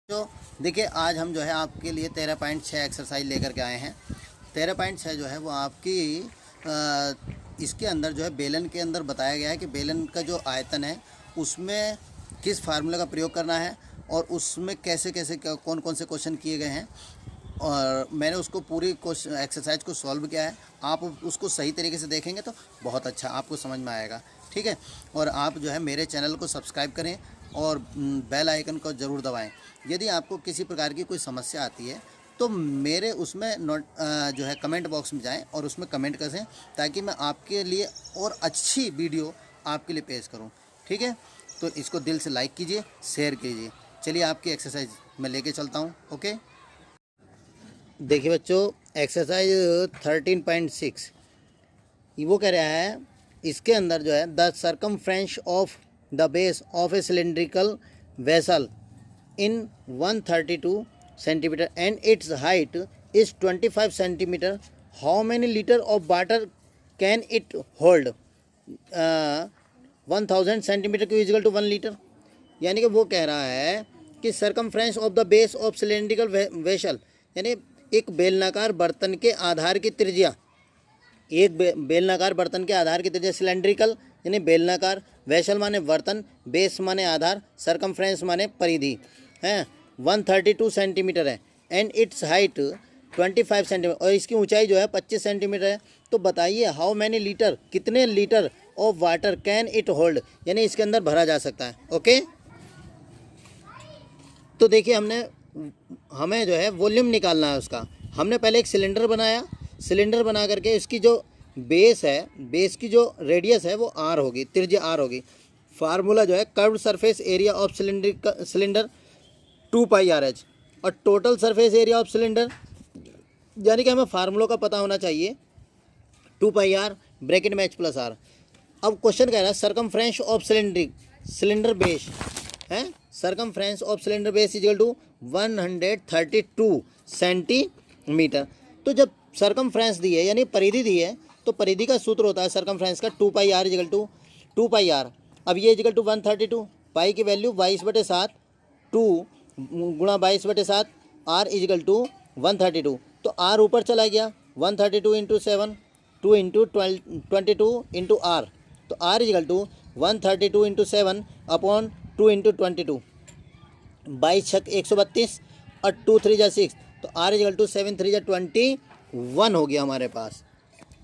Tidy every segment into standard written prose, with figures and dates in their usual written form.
तो देखिए आज हम जो है आपके लिए 13.6 एक्सरसाइज लेकर के आए हैं। 13.6 जो है वो आपकी इसके अंदर जो है बेलन के अंदर बताया गया है कि बेलन का जो आयतन है उसमें किस फार्मूला का प्रयोग करना है और उसमें कैसे कैसे कौन कौन से क्वेश्चन किए गए हैं, और मैंने उसको पूरी एक्सरसाइज को सॉल्व किया है। आप उसको सही तरीके से देखेंगे तो बहुत अच्छा आपको समझ में आएगा, ठीक है। और आप जो है मेरे चैनल को सब्सक्राइब करें और बेल आइकन को ज़रूर दबाएं। यदि आपको किसी प्रकार की कोई समस्या आती है तो मेरे उसमें जो है कमेंट बॉक्स में जाएं और उसमें कमेंट करें, ताकि मैं आपके लिए और अच्छी वीडियो आपके लिए पेश करूं, ठीक है। तो इसको दिल से लाइक कीजिए, शेयर कीजिए। चलिए आपकी एक्सरसाइज मैं लेके चलता हूं। ओके, देखिए बच्चों, एक्सरसाइज 13.6 वो कह रहा है, इसके अंदर जो है the circumference of the base of a cylindrical vessel in 132 centimeter and its height is 25 centimeter. How many liter of water can it hold? 1000 centimeter cube equal to 1 litre. यानी कि वो कह रहा है कि circumference of the base of cylindrical vessel, यानी एक बेलनाकार बर्तन के आधार की त्रिज्या, एक बेलनाकार बर्तन के आधार की त्रिज्या, सिलेंड्रिकल यानी बेलनाकार, वेसल माने बर्तन, बेस माने आधार, सर्कमफ्रेंस माने परिधि है, 132 सेंटीमीटर है एंड इट्स हाइट 25 सेंटीमीटर, और इसकी ऊंचाई जो है 25 सेंटीमीटर है। तो बताइए हाउ मैनी लीटर, कितने litre of water can it hold, यानी इसके अंदर भरा जा सकता है। ओके, तो देखिए हमें जो है वॉल्यूम निकालना है उसका। हमने पहले एक सिलेंडर बनाया, सिलेंडर बना करके इसकी जो बेस है, बेस की जो रेडियस है वो आर होगी, त्रिज्या आर होगी। फार्मूला जो है curved surface area of cylinder 2 pi r h, और total surface area of cylinder, यानी कि हमें फार्मूलों का पता होना चाहिए, 2 पाई आर ब्रैकेट में एच प्लस आर। अब क्वेश्चन कह रहा है सर्कमफ्रेंस ऑफ सिलेंडर बेस है, circumference of cylinder base equal to 132 centimetre. तो जब सर्कमफ्रेंस दी है यानी परिधि दी है, तो परिधि का सूत्र होता है सर्कमफ्रेंस का 2 pi r equal to 2 pi r. अब ये इक्वल टू 132, पाई की वैल्यू 22/7, 2 गुणा 22/7, आर इजिकल टू 132। तो आर ऊपर चला गया, 132 इंटू 7, 2 इंटू 22 इंटू आर, तो R equal to 132 into 7 upon 2 into 22, 22 छक 132 और 2 3 जा 6, तो आर इजिकल टू 7 3 जा 21 हो गया हमारे पास।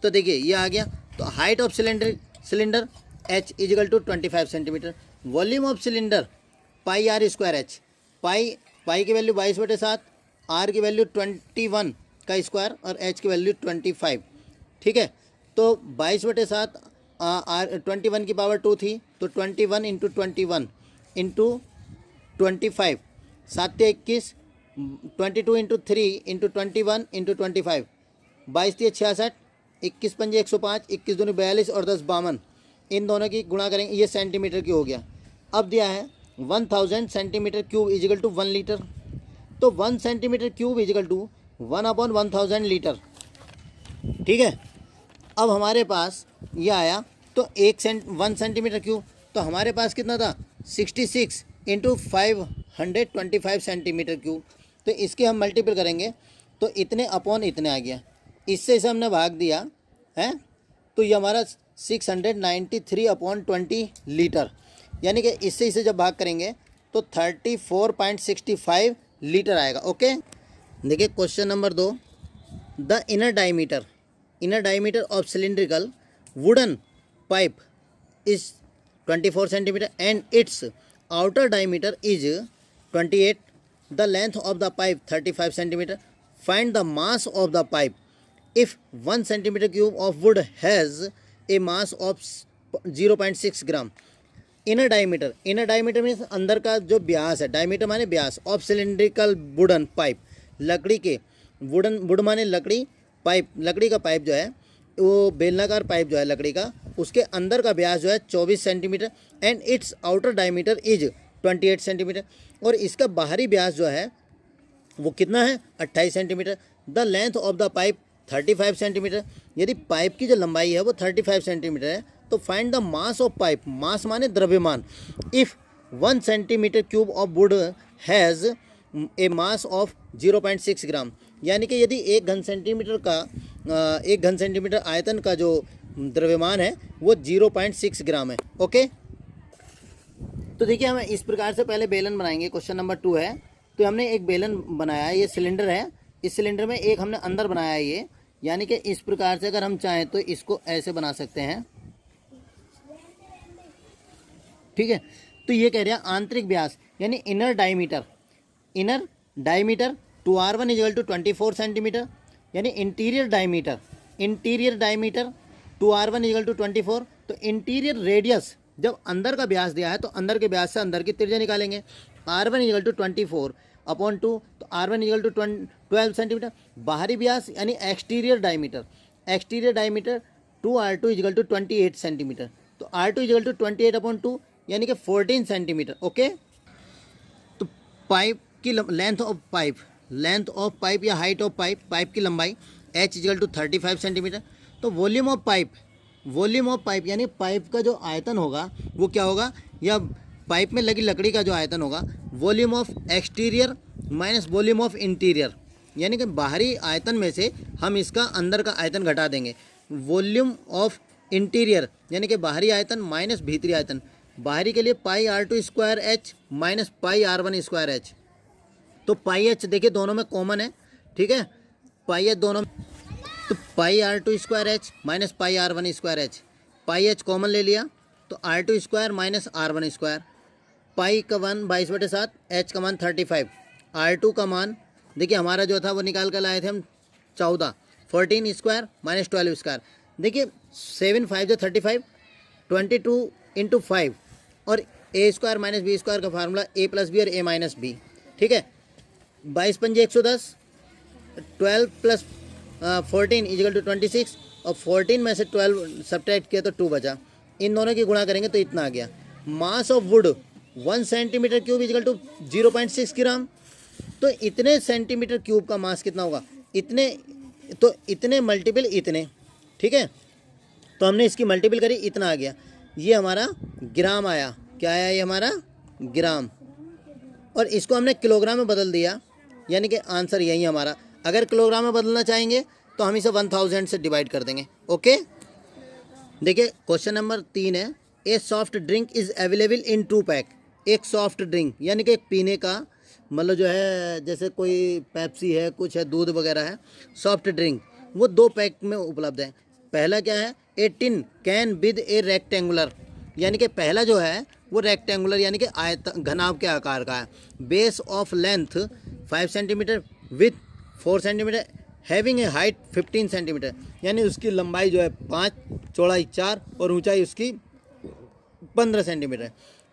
तो देखिए ये आ गया। तो height of cylinder h equal to 25 centimetre, volume of cylinder pi r square h, pi की वैल्यू 22/7, आर की वैल्यू 21 का स्क्वायर और एच की वैल्यू 25, ठीक है। तो 22/7 आर 21 की पावर 2 थी, तो 21 into 21 into 25, 7 21, 22 into 3 into 21 into 25, 22 66, 21 पंजे 105, 21 दूनी 42 और 10 52, इन दोनों की गुणा करेंगे, ये सेंटीमीटर की हो गया। अब दिया है 1000 centimetre cube equal to 1 litre, तो 1 centimetre cube equal to 1/1000 litre, ठीक है। अब हमारे पास ये आया, तो 1 सेंटीमीटर क्यूब, तो हमारे पास कितना था 66 इंटू 525 सेंटीमीटर क्यूब। तो इसके हम मल्टीपल करेंगे तो इतने अपॉन इतने आ गया, इससे इसे हमने भाग दिया है, तो ये हमारा 693/20 लीटर, यानी कि इससे इसे जब भाग करेंगे तो 34.65 लीटर आएगा। ओके, देखिए question number 2, the inner diameter of cylindrical wooden pipe is 24 centimetre and it's outer diameter is 28, the length of the pipe 35 centimetre, find the mass of the pipe if 1 centimetre cube of wood has a mass of 0.6 gram. Inner diameter means अंदर का जो व्यास है, diameter माने व्यास, of cylindrical wooden pipe, लकड़ी के, would माने लकड़ी, pipe लकड़ी का पाइप जो है वो बेलनाकार पाइप जो है लकड़ी का, उसके अंदर का व्यास जो है 24 centimetre and it's outer diameter is 28 centimetre, और इसका बाहरी व्यास जो है वो कितना है 28 centimetre. The length of the pipe 35 centimetre, यदि पाइप की जो लंबाई है वो 35 सेंटीमीटर है, तो find the mass of pipe, mass माने द्रव्यमान, if 1 centimetre cube of wood has a mass of 0.6 gram, यानी कि यदि 1 घन सेंटीमीटर आयतन का जो द्रव्यमान है वो 0.6 ग्राम है। ओके, तो देखिए हम इस प्रकार से पहले बेलन बनाएंगे। क्वेश्चन नंबर 2 है, तो हमने एक बेलन बनाया है, ये सिलेंडर है, इस सिलेंडर में एक हमने अंदर बनाया है ये, यानी कि इस प्रकार से अगर हम चाहें तो इसको ऐसे बना सकते हैं, ठीक है। तो ये कह रहा है आंतरिक व्यास यानी इनर डायमीटर 2r1 = 24 सेंटीमीटर, यानी इंटीरियर डायमीटर 2r1 = 24। तो इंटीरियर रेडियस, जब अंदर का व्यास दिया है तो अंदर के व्यास से अंदर की त्रिज्या निकालेंगे, r1 = 24/2, तो r1 = 12 सेंटीमीटर। बाहरी व्यास यानी एक्सटीरियर डायमीटर 2r2 = 28 सेंटीमीटर, तो r2 = 28/2 यानी कि 14 सेंटीमीटर। ओके, तो पाइप की लेंथ ऑफ पाइप या हाइट ऑफ पाइप की लंबाई h = 35 सेंटीमीटर। तो वॉल्यूम ऑफ पाइप यानी पाइप का जो आयतन होगा वो क्या होगा, या पाइप में लगी लकड़ी का जो आयतन होगा, volume of exterior minus volume of interior, यानी कि बाहरी आयतन में से हम इसका अंदर का आयतन घटा देंगे। वॉल्यूम ऑफ इंटीरियर यानी कि बाहरी आयतन माइनस भीतरी आयतन, बाहरी के लिए πr2² माइनस πr1²। तो πh देखिए दोनों में कॉमन है, ठीक है, πh दोनों, तो πr2² minus πr1², πh common ले लिया तो r2² माइनस r1², पाई का मान 22/7, h का मान 35, r2 का मान देखिए हमारा जो था वो निकाल कर लाए थे हम 14, 14² माइनस 12²। देखिए 7 5 जो 35, 22 × 5 और a² माइनस b² का फार्मूला a + b और a - b, ठीक है। 22 × 5 = 110, 12 + 14 = 26, और 14 में से 12 सब्ट्रैक्ट किया तो 2 बचा, इन दोनों की गुणा करेंगे तो इतना आ गया। Mass of would 1 centimetre cube = 0.6 ग्राम। तो इतने सेंटीमीटर क्यूब का मास कितना होगा, इतने मल्टीपल इतने, ठीक है। तो हमने इसकी मल्टीपल करी, इतना आ गया, ये हमारा ग्राम आया। क्या आया, ये हमारा ग्राम, और इसको हमने किलोग्राम में बदल दिया, यानी कि आंसर यही हमारा। अगर किलोग्राम में बदलना चाहेंगे तो हम इसे 1000 से डिवाइड कर देंगे। ओके, देखिए क्वेश्चन नंबर 3 है, ए soft drink is available in 2 pack. एक सॉफ्ट ड्रिंक यानी कि एक पीने का मतलब जो है, जैसे कोई पेप्सी है, कुछ है, दूध वगैरह है, सॉफ्ट ड्रिंक वो 2 पैक में उपलब्ध है। पहला क्या है, a tin can with a rectangular, यानी कि पहला जो है वो रेक्टेंगुलर यानी कि आयतन घनाभ के आकार का है। Base of length 5 centimetre with 4 centimetre, having a height 15 centimetre, यानी उसकी लंबाई जो है 5, चौड़ाई 4 और ऊंचाई उसकी 15 सेंटीमीटर है।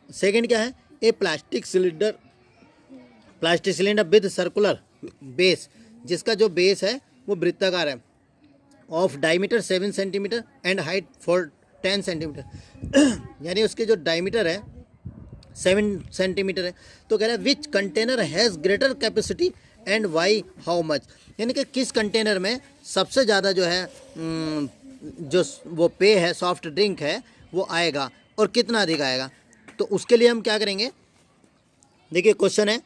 सेकंड क्या है, a plastic cylinder with circular base, जिसका जो बेस है वो वृत्ताकार है, of diameter 7 centimetre and height 10 centimetre, यानी उसके जो डायमीटर है 7 सेंटीमीटर है। तो कह रहा है which container has greater capacity and why how much, यानी कि किस कंटेनर में सबसे ज़्यादा जो है जो वो पेय है, सॉफ्ट ड्रिंक है, वो आएगा और कितना अधिक आएगा। तो उसके लिए हम क्या करेंगे, देखिए क्वेश्चन है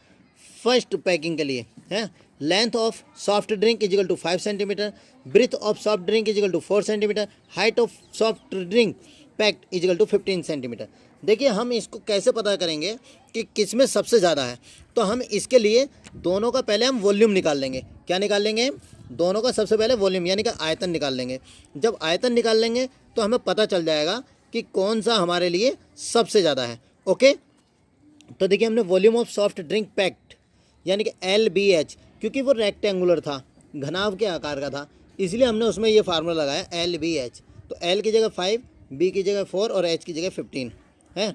फर्स्ट पैकिंग के लिए है, length of soft drink = 5 centimetre, breadth of soft drink = 4 centimetre, height of soft drink packed = 15 centimetre. देखिए हम इसको कैसे पता करेंगे कि किस में सबसे ज़्यादा है, तो हम इसके लिए दोनों का पहले हम वॉल्यूम निकाल लेंगे। क्या निकाल लेंगे, दोनों का सबसे पहले वॉल्यूम यानी कि आयतन निकाल लेंगे। जब आयतन निकाल लेंगे तो हमें पता चल जाएगा कि कौन सा हमारे लिए सबसे ज़्यादा है। ओके, तो देखिए हमने volume of soft drink packed यानी कि LBH, क्योंकि वो रेक्टेंगुलर था, घनाभ के आकार का था, इसलिए हमने उसमें ये फार्मूला लगाया LBH। तो L की जगह 5, B की जगह 4 और H की जगह 15 है।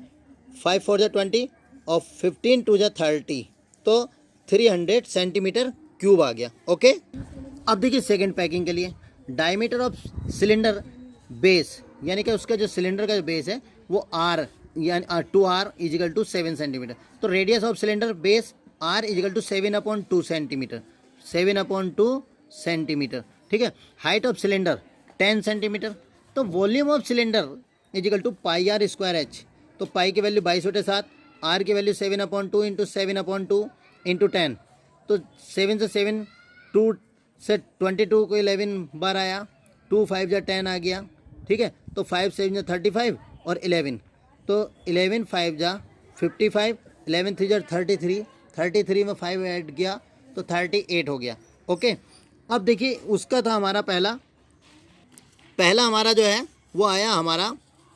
5 4 = 20 और 15 2 = 30, तो 300 सेंटीमीटर क्यूब आ गया। ओके, अब देखिए सेकंड पैकिंग के लिए, डायमीटर ऑफ सिलेंडर बेस यानी कि उसका जो सिलेंडर का जो बेस है वो R यानी 2R = 7 सेंटीमीटर। तो radius of cylinder base R = 7/2 centimetre, 7/2 centimetre, ठीक है। Height of cylinder 10 centimetre. तो वॉल्यूम ऑफ सिलेंडर = πr²h, तो पाई की वैल्यू 22/7, R की वैल्यू 7/2 × 7/2 × 10, तो 7 से 7, 2 से 22 को 11 बार आया, 2 5 जा 10 आ गया, ठीक है। तो 5 7 जा 35 और 11, तो 11 5 जा 55, 11 3 जा 33, 33 में 5 ऐड किया तो 38 हो गया। ओके, अब देखिए उसका था हमारा पहला हमारा जो है वो आया हमारा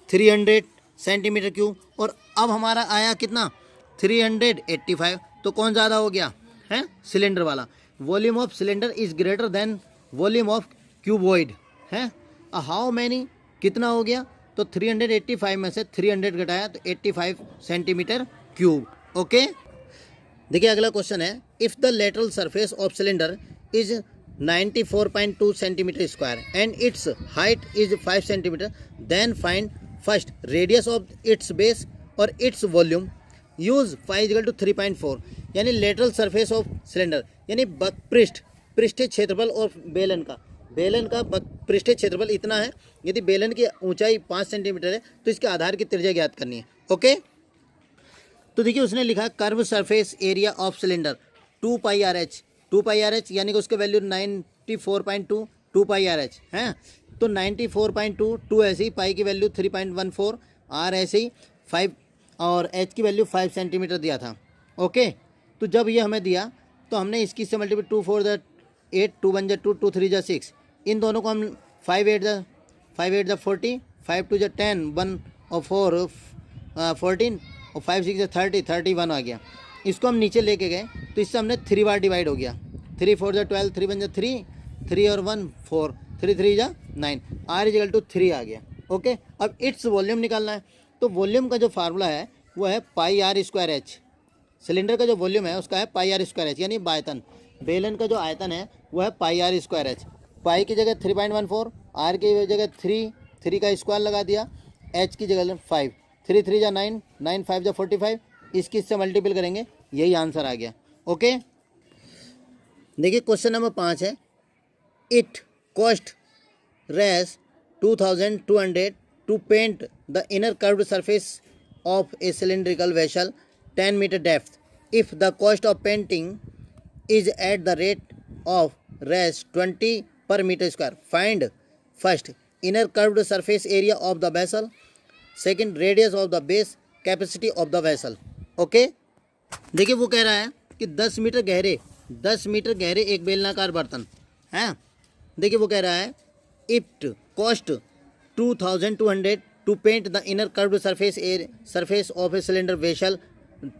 300 सेंटीमीटर क्यूब, और अब हमारा आया कितना 385। तो कौन ज़्यादा हो गया है, सिलेंडर वाला। Volume of cylinder is greater than volume of cuboid है। हाउ मैनी कितना हो गया, तो 385 में से 300 घटाया तो 85 सेंटीमीटर क्यूब। ओके, देखिए अगला क्वेश्चन है, if the lateral surface of cylinder is 94.2 centimetre square and its height is 5 centimetre, then find first radius of its base और इट्स वॉल्यूम, यूज 5 = 3.4। यानी लेटरल सरफेस ऑफ सिलेंडर यानी पृष्ठीय क्षेत्रफल और बेलन का पृष्ठीय क्षेत्रफल इतना है। यदि बेलन की ऊंचाई 5 सेंटीमीटर है तो इसके आधार की त्रिज्या ज्ञात करनी है। ओके, तो देखिए उसने लिखा curve surface area of cylinder 2 pi r H यानी कि उसका वैल्यू 94.2 2 पाई आर एच है। तो 94.2 2 ऐसे ही, पाई की वैल्यू 3.14, आर ऐसे ही 5 और एच की वैल्यू 5 सेंटीमीटर दिया था। ओके, तो जब ये हमें दिया तो हमने इसकी से मल्टीप्लाई 2 4 जा 8, 2 1 जा 2, 2 3 जा 6, इन दोनों को हम 5 8 जा 40, 5 2 जा 10, 1 और 4 14 और 5 6 जा 30, 31 आ गया। इसको हम नीचे लेके गए तो इससे हमने 3 बार डिवाइड हो गया, 3 4 जा 12, 3 1 जा 3, 3 और 1 4, 3 3 जा 9, R = 3 आ गया। ओके, अब इट्स वॉल्यूम निकालना है, तो वॉल्यूम का जो फार्मूला है वो है पाई आर स्क्वायर एच। सिलेंडर का जो वॉल्यूम है उसका है पाई आर स्क्वायर एच, यानी आयतन। बेलन का जो आयतन है वो है पाई आर स्क्वायर एच। पाई की जगह 3.14, आर की जगह 3 का स्क्वायर लगा दिया, एच की जगह 5, 3 3 जा 9, 9 5 जा 45, इसकी इससे मल्टीपल करेंगे, यही आंसर आ गया। ओके, देखिए क्वेश्चन नंबर 5 है, it cost rs 2200 to paint the inner curved surface of a cylindrical vessel 10 metre depth. If the cost of painting is at the rate of res 20 per meter square, find first inner curved surface area of the vessel, second radius of the base, capacity of the vessel। Okay, देखिए वो कह रहा है कि 10 metre गहरे एक बेलनाकार बर्तन है। देखिए वो कह रहा है it cost 2200 to paint the inner curved surface of a cylinder vessel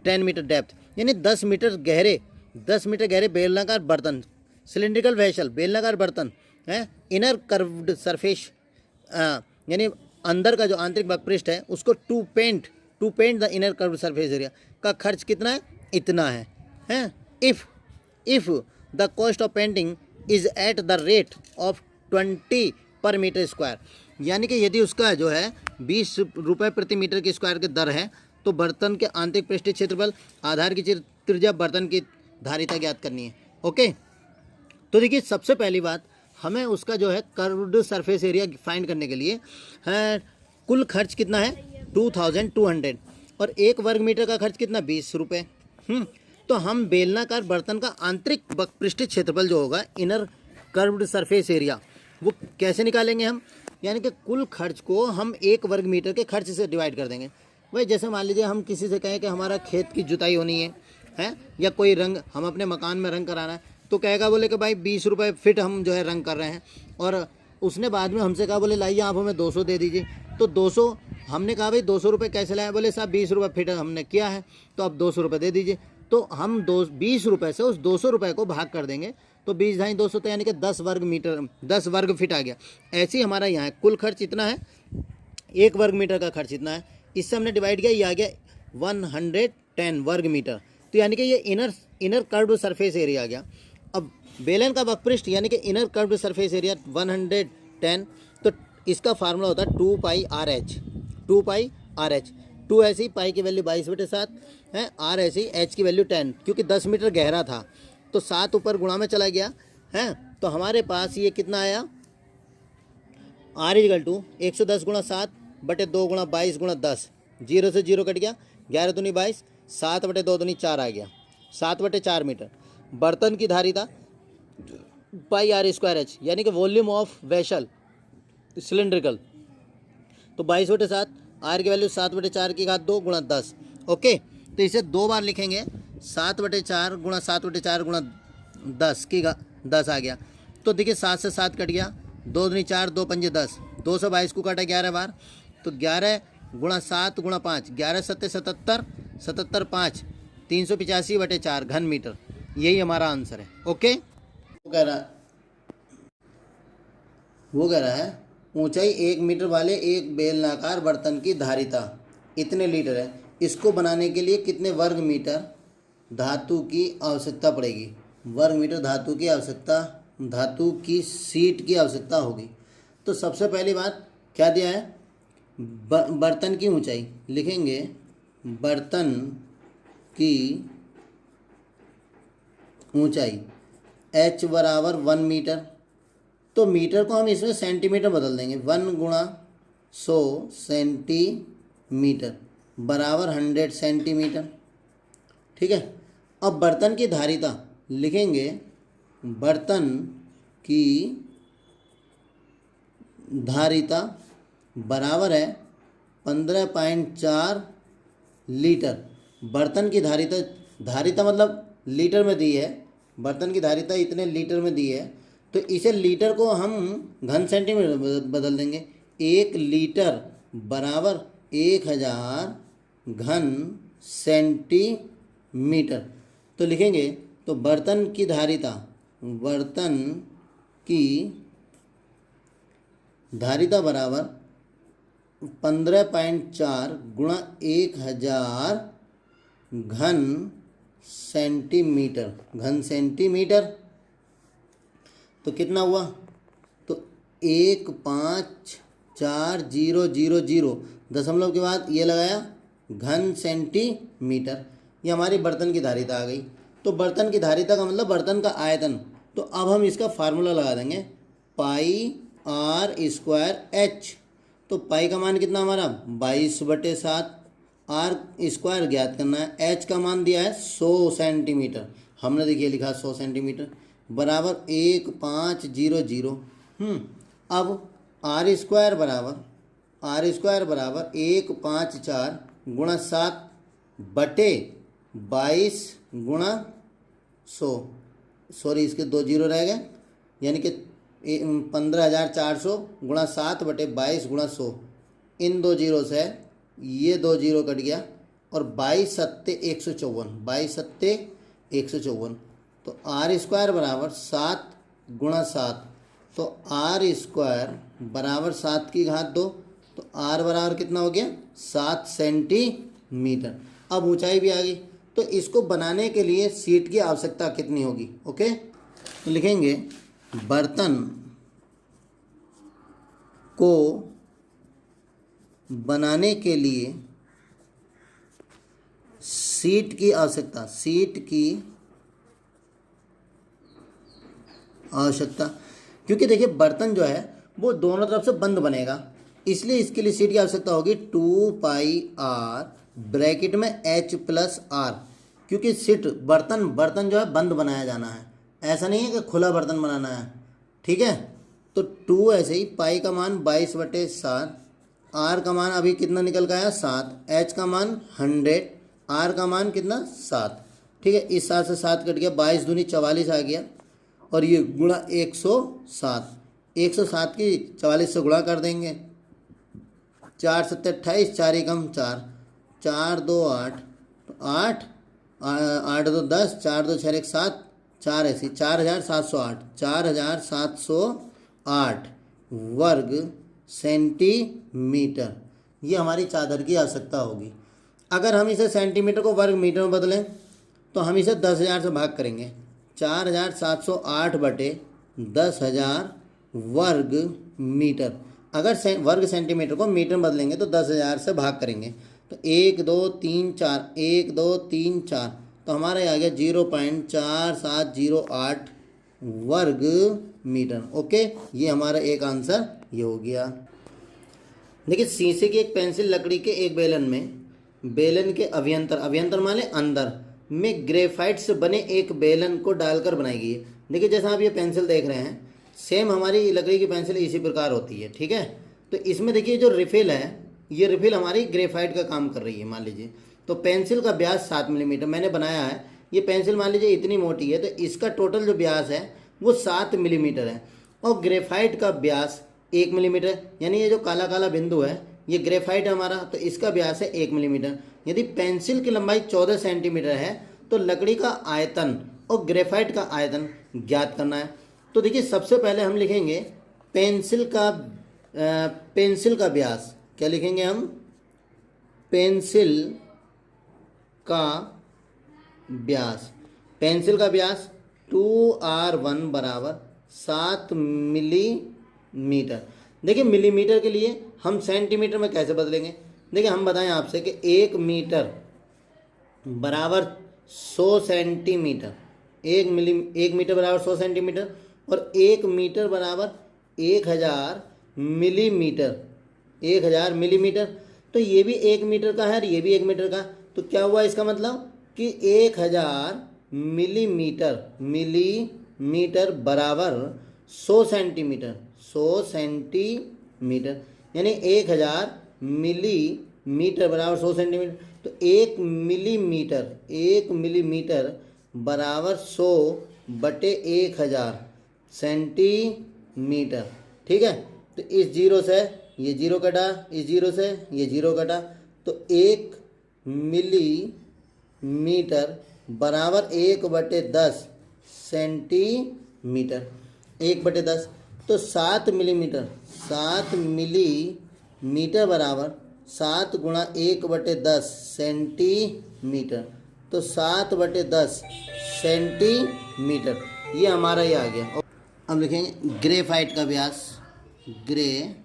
10 metre depth, यानी 10 मीटर गहरे बेलनाकार बर्तन, सिलेंड्रिकल वेसल बेलनाकार बर्तन है, इनर कर्व्ड सरफेस यानी अंदर का जो आंतरिक पृष्ठ है उसको to paint the inner curved surface area का खर्च कितना है, इतना है। If the cost of painting is at the rate of 20 per metre square, यानी कि यदि उसका जो है 20 रुपये प्रति मीटर के स्क्वायर के दर है, तो बर्तन के आंतरिक पृष्ठीय क्षेत्रफल, आधार की त्रिज्या, बर्तन की धारिता ज्ञात करनी है। ओके, तो देखिए सबसे पहली बात हमें उसका जो है कर्व्ड सरफेस एरिया फाइंड करने के लिए है, कुल खर्च कितना है 2200 और 1 वर्ग मीटर का खर्च कितना 20 रुपये। तो हम बेलनाकार बर्तन का आंतरिक पृष्ठीय क्षेत्रफल जो होगा इनर कर्व्ड सरफेस एरिया वो कैसे निकालेंगे हम, यानी कि कुल खर्च को हम 1 वर्ग मीटर के खर्च से डिवाइड कर देंगे। वही जैसे मान लीजिए हम किसी से कहें कि हमारा खेत की जुताई होनी है या कोई रंग, हम अपने मकान में रंग कराना है, तो कहेगा बोले कि भाई 20 रुपये फिट हम जो है रंग कर रहे हैं, और उसने बाद में हमसे कहा बोले लाइए आप हमें 200 दे दीजिए। तो 200 हमने कहा भाई 200 रुपये कैसे लाए, बोले साहब 20 रुपये फिट हमने किया है तो अब 200 रुपये दे दीजिए। तो हम 20 रुपये से उस 200 रुपये को भाग कर देंगे, तो 20 × 200 तो यानी कि 10 वर्ग फीट आ गया। ऐसे ही हमारा यहाँ कुल खर्च इतना है, 1 वर्ग मीटर का खर्च इतना है, इससे हमने डिवाइड किया, ये आ गया 110 वर्ग मीटर। तो यानी कि ये इनर कर्व्ड सरफेस एरिया आ गया। अब बेलन का वक्रपृष्ठ यानी कि इनर कर्व्ड सरफेस एरिया 110, तो इसका फार्मूला होता है 2 पाई आर एच। 2 ऐसी, पाई की वैल्यू 22/7 है, आर ऐसी, एच की वैल्यू 10, क्योंकि 10 मीटर गहरा था तो 7 ऊपर गुणा में चला गया है। तो हमारे पास ये कितना आया, R = 110 × 7 बटे 2 × 22 × 10, 0 से 0 कट गया, 11 दूनी 22, 7 बटे 2 दूनी 4 आ गया, 7/4 मीटर। बर्तन की धारिता पाई आर स्क्वायर एच, यानी कि वॉल्यूम ऑफ वेसल सिलेंड्रिकल। तो 22/7, आर की वैल्यू 7/4 गुणा 10। ओके, तो इसे 2 बार लिखेंगे, 7/4 गुणा 7/4 गुणा 10 आ गया। तो देखिए 7 से 7 कट गया, 2 दूनी 4, 2 पंजे 10, 2 से 22 को काटा 11 बार, तो 11 गुणा 7 गुणा 5, 11 सत्ते 77, 77 5, 385/4 घन मीटर। यही हमारा आंसर है। ओके, वो कह रहा है ऊंचाई 1 मीटर वाले एक बेलनाकार बर्तन की धारिता इतने लीटर है, इसको बनाने के लिए कितने वर्ग मीटर धातु की आवश्यकता पड़ेगी। वर्ग मीटर धातु की शीट की आवश्यकता होगी। तो सबसे पहली बात क्या दिया है, बर्तन की ऊंचाई लिखेंगे, बर्तन की ऊंचाई h बराबर 1 मीटर। तो मीटर को हम इसमें सेंटीमीटर बदल देंगे, 1 गुणा 100 सेंटीमीटर बराबर 100 सेंटीमीटर। ठीक है, अब बर्तन की धारिता लिखेंगे, बर्तन की धारिता बराबर है 15.4 लीटर। बर्तन की धारिता मतलब लीटर में दी है, बर्तन की धारिता इतने लीटर में दी है, तो इसे लीटर को हम घन सेंटीमीटर बदल देंगे। 1 लीटर बराबर 1000 घन सेंटीमीटर। तो लिखेंगे, तो बर्तन की धारिता बराबर 15.4 गुणा 1000 घन सेंटीमीटर। तो कितना हुआ, तो 154,000 दशमलव के बाद ये लगाया घन सेंटीमीटर। ये हमारी बर्तन की धारिता आ गई। तो बर्तन की धारिता का मतलब बर्तन का आयतन। तो अब हम इसका फार्मूला लगा देंगे, पाई आर स्क्वायर एच। तो पाई का मान कितना हमारा 22/7, आर स्क्वायर ज्ञात करना है, एच का मान दिया है 100 सेंटीमीटर, हमने देखिए लिखा 100 सेंटीमीटर बराबर 1500। अब आर स्क्वायर बराबर 154 गुणा 7 बटे 22 गुणा 100, सॉरी इसके 2 जीरो रह गए, यानी कि 15,400 गुणा 7 बटे 22 गुणा 100। इन 2 जीरो से ये 2 जीरो कट गया, और 22 सत्ते 154। तो आर स्क्वायर बराबर 7 गुणा 7, तो आर स्क्वायर बराबर 7 की घात 2, तो आर बराबर कितना हो गया 7 सेंटीमीटर। अब ऊंचाई भी आ गई। तो इसको बनाने के लिए शीट की आवश्यकता कितनी होगी। ओके, तो लिखेंगे, बर्तन को बनाने के लिए शीट की आवश्यकता, क्योंकि देखिए बर्तन जो है वो दोनों तरफ से बंद बनेगा, इसलिए इसके लिए शीट की आवश्यकता होगी 2 पाई आर ब्रैकेट में h प्लस आर। क्योंकि शीट बर्तन जो है बंद बनाया जाना है, ऐसा नहीं है कि खुला बर्तन बनाना है। ठीक है, तो 2 ऐसे ही, पाई का मान 22/7, आर का मान अभी कितना निकल का आया 7, एच का मान 100, आर का मान कितना 7। ठीक है, इस 7 से 7 कट गया, 22 दूनी 44 आ गया, और ये गुणा 107, 107 की 44 से गुणा कर देंगे, 4 सत्ते 28, 4 एकम 4, 4 2 8, तो 8 8 2 10, 4 2 6 1 7, 4 ऐसी 4708, 4708 वर्ग सेंटीमीटर। ये हमारी चादर की आवश्यकता होगी। अगर हम इसे सेंटीमीटर को वर्ग मीटर में बदलें तो हम इसे 10,000 से भाग करेंगे, 4708 बटे 10,000 वर्ग मीटर। अगर वर्ग सेंटीमीटर को मीटर में बदलेंगे तो 10,000 से भाग करेंगे, तो 1 2 3 4, 1 2 3 4, तो हमारा आ गया 0.4708 वर्ग मीटर। ओके, ये हमारा एक आंसर ये हो गया। देखिए, शीशे की एक पेंसिल लकड़ी के एक बेलन में, बेलन के अभ्यंतर माने अंदर में ग्रेफाइट से बने एक बेलन को डालकर बनाई गई है। देखिए जैसा आप ये पेंसिल देख रहे हैं, सेम हमारी लकड़ी की पेंसिल इसी प्रकार होती है, ठीक है। तो इसमें देखिए जो रिफिल है, ये रिफिल हमारी ग्रेफाइट का काम कर रही है, मान लीजिए। तो पेंसिल का व्यास 7 मिलीमीटर मैंने बनाया है। ये पेंसिल मान लीजिए इतनी मोटी है, तो इसका टोटल जो व्यास है वो 7 मिलीमीटर है। और ग्रेफाइट का व्यास 1 मिलीमीटर, यानी ये जो काला काला बिंदु है ये ग्रेफाइट हमारा, तो इसका व्यास है 1 मिलीमीटर। यदि पेंसिल की लंबाई 14 सेंटीमीटर है तो लकड़ी का आयतन और ग्रेफाइट का आयतन ज्ञात करना है। तो देखिए सबसे पहले हम लिखेंगे पेंसिल का व्यास। क्या लिखेंगे हम? पेंसिल का व्यास। पेंसिल का व्यास 2R1 बराबर 7 मिलीमीटर। देखिए मिलीमीटर के लिए हम सेंटीमीटर में कैसे बदलेंगे? देखिए हम बताएं आपसे कि 1 मीटर बराबर 100 सेंटीमीटर, 1 मीटर बराबर 100 सेंटीमीटर, और 1 मीटर बराबर 1000 मिलीमीटर, 1000 मिलीमीटर। तो ये भी 1 मीटर का है और ये भी 1 मीटर का। तो क्या हुआ इसका मतलब कि 1000 मिलीमीटर बराबर 100 सेंटीमीटर, 100 सेंटीमीटर, यानी 1000 मिलीमीटर बराबर 100 सेंटीमीटर। तो 1 मिलीमीटर बराबर 100 बटे 1000 सेंटीमीटर, ठीक है। तो इस जीरो से ये जीरो कटा, इस जीरो से ये जीरो कटा, तो 1 मिलीमीटर बराबर 1/10 सेंटीमीटर, 1/10। तो 7 मिलीमीटर, 7 मिलीमीटर बराबर 7 गुणा 1/10 सेंटीमीटर, तो 7/10 सेंटीमीटर, ये हमारा ये आ गया। अब लिखेंगे ग्रेफाइट का व्यास। ग्रेफाइट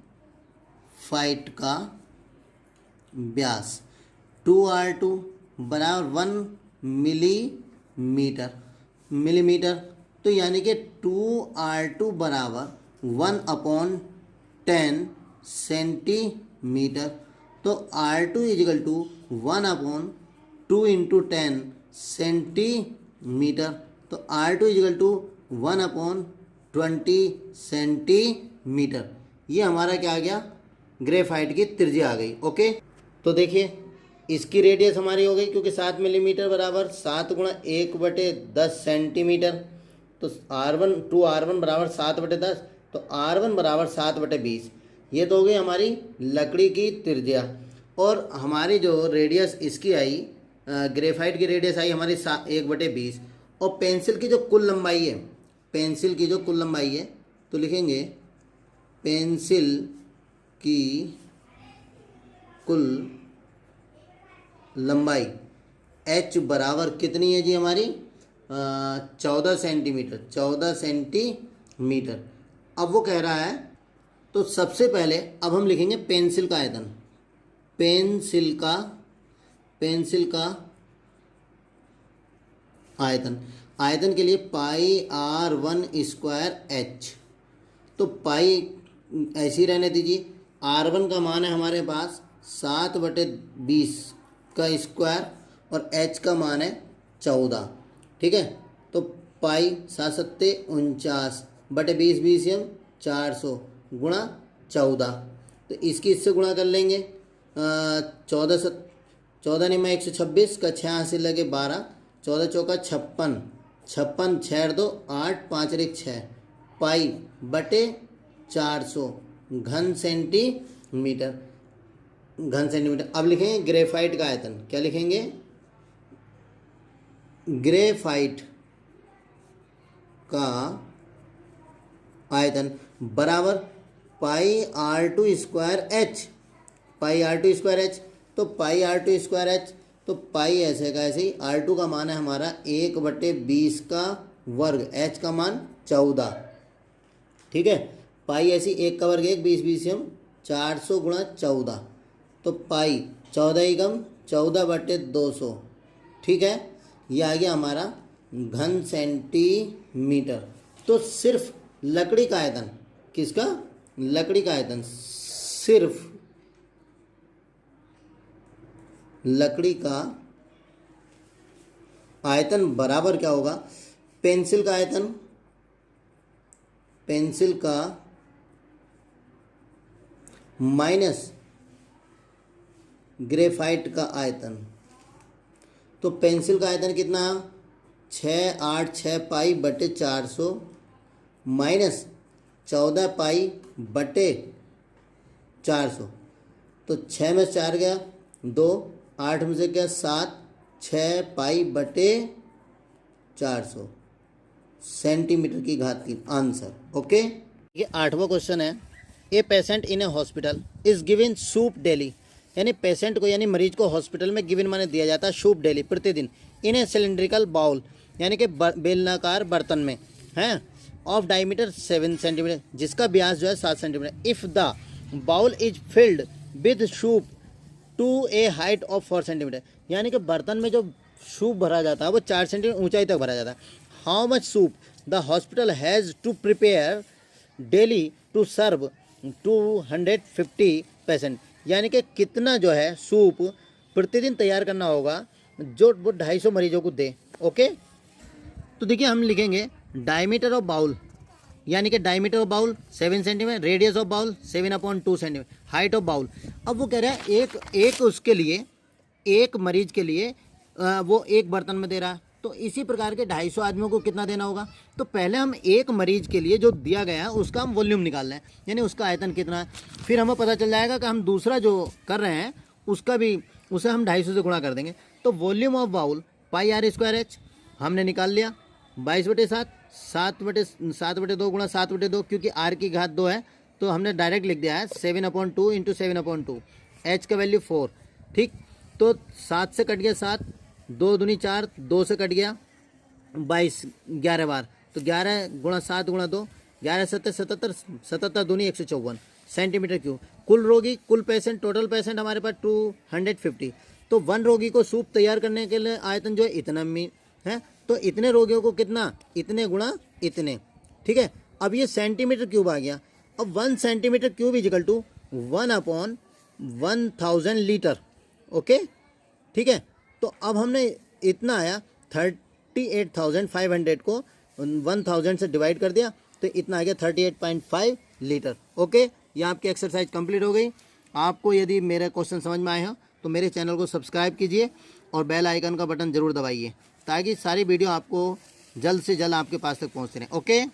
का व्यास 2R2 बराबर 1 मिलीमीटर। तो यानी कि 2R2 बराबर 1/10 सेंटीमीटर। तो R2 is equal to 1/2 into 10 centimetre. तो R2 इजिकल टू 1/20 सेंटीमीटर। ये हमारा क्या आ गया? ग्रेफाइट की त्रिज्या आ गई। ओके, तो देखिए इसकी रेडियस हमारी हो गई, क्योंकि 7 मिलीमीटर बराबर 7 गुणा 1/10 सेंटीमीटर। तो R1 बराबर 7/10, तो R1 बराबर 7/20। ये तो हो गई हमारी लकड़ी की त्रिज्या। और हमारी जो रेडियस इसकी आई, ग्रेफाइट की रेडियस आई हमारी 1/20। और पेंसिल की जो कुल लंबाई है, पेंसिल की जो कुल लंबाई है, तो लिखेंगे पेंसिल की कुल लंबाई H बराबर कितनी है जी हमारी? 14 सेंटीमीटर, 14 सेंटीमीटर। अब वो कह रहा है, तो सबसे पहले अब हम लिखेंगे पेंसिल का आयतन। पेंसिल का आयतन के लिए πr1² तो पाई ऐसी रहने दीजिए। R1 का मान है हमारे पास 7/20 का स्क्वायर, और H का मान है 14, ठीक है। तो पाई 7×7 = 49 20 400 गुणा 14। तो इसकी इससे गुणा कर लेंगे। 14 नहीं, मैं 126 का 6 से लगे 12, 14 चौका 56, 56 6 2 8 5 6 पाई बटे 400 घन सेंटीमीटर। अब लिखेंगे ग्रेफाइट का आयतन। क्या लिखेंगे? ग्रेफाइट का आयतन बराबर πr2² H। तो πr2² तो पाई ऐसे का ऐसे ही। R2 का मान है हमारा 1/20 का वर्ग, H का मान 14, ठीक है। पाई ऐसी 1 का वर्ग 1, 20 20 400 गुणा 14। तो पाई 14 ही कम 14/200, ठीक है। ये आ गया हमारा घन सेंटीमीटर। तो सिर्फ लकड़ी का आयतन, किसका? लकड़ी का आयतन, सिर्फ लकड़ी का आयतन बराबर क्या होगा, पेंसिल का आयतन, पेंसिल का माइनस ग्रेफाइट का आयतन। तो पेंसिल का आयतन कितना, 686 पाई बटे 400 माइनस 14 पाई बटे 400। तो 6 में 4 गया 2, 8 में से गया 7, 6 पाई बटे 400 सेंटीमीटर की घात 3 आंसर। ओके, ये 8वां क्वेश्चन है। A patient in A hospital is given soup daily, यानी पेशेंट को यानी मरीज को हॉस्पिटल में गिवन माने दिया जाता है सूप डेली, प्रतिदिन, इन ए सिलेंड्रिकल बाउल, यानी कि बेलनाकार बर्तन में हैं, ऑफ डायमीटर 7 सेंटीमीटर, जिसका व्यास जो है 7 centimetre. If the bowl is filled with soup to a height of 4 centimetre, यानी कि बर्तन में जो सूप भरा जाता है वो 4 सेंटीमीटर ऊंचाई तक भरा जाता है। How much soup the hospital has to prepare daily to serve 250 patient, यानी कि कितना जो है सूप प्रतिदिन तैयार करना होगा जो वो 250 मरीजों को दे। ओके, तो देखिए हम लिखेंगे डायमीटर ऑफ बाउल, यानी कि diameter of bowl 7 centimetre, radius of bowl 7/2 centimetre, height of bowl. अब वो कह रहा है एक उसके लिए, एक मरीज के लिए वो एक बर्तन में दे रहा है, तो इसी प्रकार के 250 आदमियों को कितना देना होगा। तो पहले हम एक मरीज के लिए जो दिया गया है उसका हम वॉल्यूम निकाल रहे हैं, यानी उसका आयतन कितना है। फिर हमें पता चल जाएगा कि हम दूसरा जो कर रहे हैं उसका भी, उसे हम 250 से गुणा कर देंगे। तो volume of bowl pi r²h हमने निकाल लिया, 22/7, 7/2 गुणा 7/2, क्योंकि r की घात 2 है तो हमने डायरेक्ट लिख दिया है 7/2 इंटू 7/2, h का वैल्यू 4। ठीक, तो 7 से कट गया 7, 2 दूनी 4, 2 से कट गया 22, 11 बार, तो 11 गुणा 7 गुणा 2, 11 7 77, 77 दूनी 154 सेंटीमीटर क्यूब। कुल रोगी, कुल पेशेंट, टोटल पेशेंट हमारे पास 250। तो 1 रोगी को सूप तैयार करने के लिए आयतन जो है इतना है, तो इतने रोगियों को कितना, इतने गुणा इतने। ठीक है, अब ये सेंटीमीटर क्यूब आ गया। अब 1 centimetre cube equal to 1/1000 litre. Okay, ठीक है, तो अब हमने इतना आया 38,500 को 1000 से डिवाइड कर दिया, तो इतना आ गया 38.5 लीटर। ओके, ये आपकी एक्सरसाइज कंप्लीट हो गई। आपको यदि मेरे क्वेश्चन समझ में आए हो तो मेरे चैनल को सब्सक्राइब कीजिए और बेल आइकन का बटन ज़रूर दबाइए, ताकि सारी वीडियो आपको जल्द से जल्द आपके पास तक पहुँचते रहें। ओके।